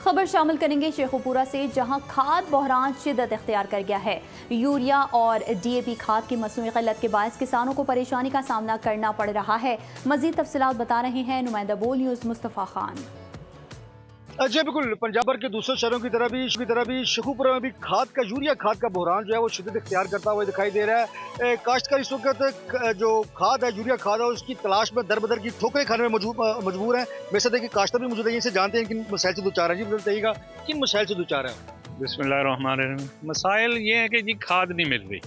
खबर शामिल करेंगे शेखुपुरा से, जहां खाद बहरान शिद्दत इख्तियार कर गया है। यूरिया और डीएपी खाद की मसनूई क़िल्लत के बायस किसानों को परेशानी का सामना करना पड़ रहा है। मजीद तफसीलात बता रहे हैं नुमाइंदा बोल न्यूज़ मुस्तफ़ा खान। जी बिल्कुल, पंजाब भर के दूसरे शहरों की तरह भी शेखुपुरा में भी यूरिया खाद का बहरान जो है वो शिद्दत इख्तियार करता हुआ दिखाई दे रहा है। काश्तकार इस वक्त जो खाद है, यूरिया खाद है, उसकी तलाश में दर बदर की ठोकरें खाने में मजबूर हैं। वैसे देखिए काश्तकार भी मौजूद है, इनसे जानते हैं किन मसाइल से दो चार है। जी बताइएगा, किन मसाइल से दो चार है? बिस्मिल्लाहिर्रहमानिर्रहीम। मसाइल ये है कि जी खाद नहीं मिल रही।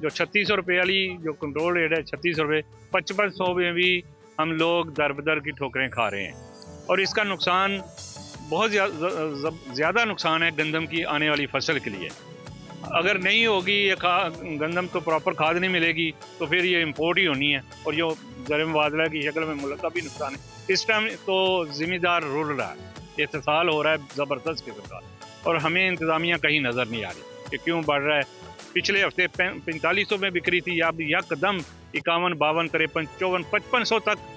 जो 3600 रुपये वाली जो कंट्रोल रेट है 3600 रुपये, 5500 में भी हम लोग दर बदर की ठोकरें खा रहे हैं। और इसका नुकसान बहुत ज़्यादा नुकसान है गंदम की आने वाली फसल के लिए। अगर नहीं होगी ये गंदम तो प्रॉपर खाद नहीं मिलेगी तो फिर ये इंपोर्ट ही होनी है और ये ज़र मुबादला की शक्ल में मुल्क का भी नुकसान है। इस टाइम तो ज़िम्मेदार रुल रहा है, इत्तेसाल हो रहा है ज़बरदस्त किस्म का, और हमें इंतज़ामिया कहीं नज़र नहीं आ रही कि क्यों बढ़ रहा है। पिछले हफ्ते 4500 में बिक्री थी, अब यकदम 51, 52, 53, 54, 5500 तक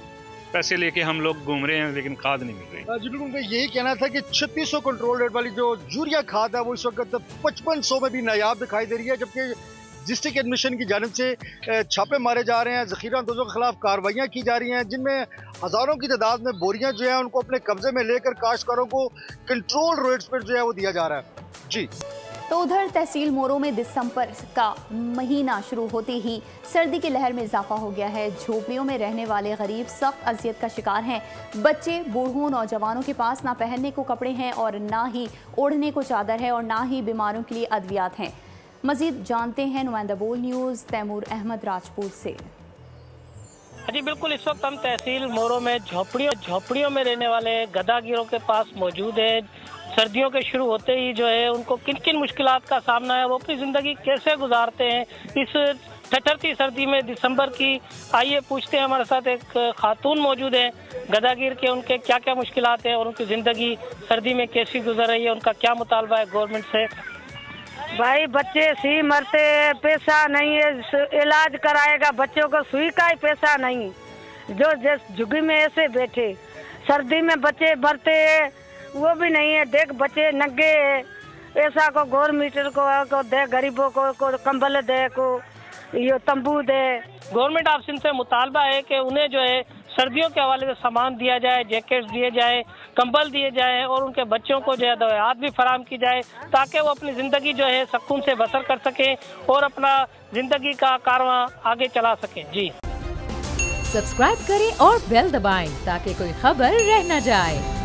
पैसे लेके हम लोग घूम रहे हैं, लेकिन खाद नहीं मिल रही। जी बिल्कुल, यही कहना था कि 3600 कंट्रोल रेट वाली जो यूरिया खाद है वो इस वक्त 5500 में भी नायाब दिखाई दे रही है, जबकि डिस्ट्रिक्ट एडमिशन की जानिब से छापे मारे जा रहे हैं, ज़ख़ीरा अंदोज़ों के खिलाफ कार्रवाइयाँ की जा रही हैं, जिनमें हज़ारों की तादाद में बोरियाँ जो है उनको अपने कब्जे में लेकर काश्तकारों को कंट्रोल रेट्स पर जो है वो दिया जा रहा है। जी तो उधर तहसील मोरो में दिसंबर का महीना शुरू होते ही सर्दी की लहर में इजाफा हो गया है। झोपड़ियों में रहने वाले गरीब सख्त अजियत का शिकार हैं। बच्चे, बूढ़ों, नौजवानों के पास ना पहनने को कपड़े हैं और ना ही ओढ़ने को चादर है और ना ही बीमारों के लिए अद्वियात हैं। मजीद जानते हैं नुमाइंदा बोल न्यूज़ तैमूर अहमद राजपूत से। जी बिल्कुल, इस वक्त हम तहसील मोरो में झोपड़ियों में रहने वाले गदागिरों के पास मौजूद है। सर्दियों के शुरू होते ही जो है उनको किन किन मुश्किलात का सामना है, वो अपनी ज़िंदगी कैसे गुजारते हैं इस ठठरती सर्दी में दिसंबर की। आइए पूछते हैं, हमारे साथ एक खातून मौजूद है गदागिर के, उनके क्या क्या मुश्किलात हैं और उनकी ज़िंदगी सर्दी में कैसी गुजर रही है, उनका क्या मुतालबा है गवर्नमेंट से। भाई बच्चे सी मरते, पैसा नहीं है, इलाज कराएगा बच्चों को सुई का ही पैसा नहीं, जो जिस झुग्गी में ऐसे बैठे। सर्दी में बच्चे भरते वो भी नहीं है, देख बच्चे नंगे, ऐसा को गवर्नमेंट को दे, गरीबों को कंबल दे, को ये तंबू दे। गवर्नमेंट आपसे इनसे मुतालबा है कि उन्हें जो है सर्दियों के हवाले से सामान दिया जाए, जैकेट्स दिए जाए, कंबल दिए जाए और उनके बच्चों को जो है दवाइयात भी फराहम की जाए, ताकि वो अपनी ज़िंदगी जो है सुकून से बसर कर सकें और अपना ज़िंदगी का कारवां आगे चला सकें। जी सब्सक्राइब करें और बेल दबाएं ताकि कोई खबर रह न जाए।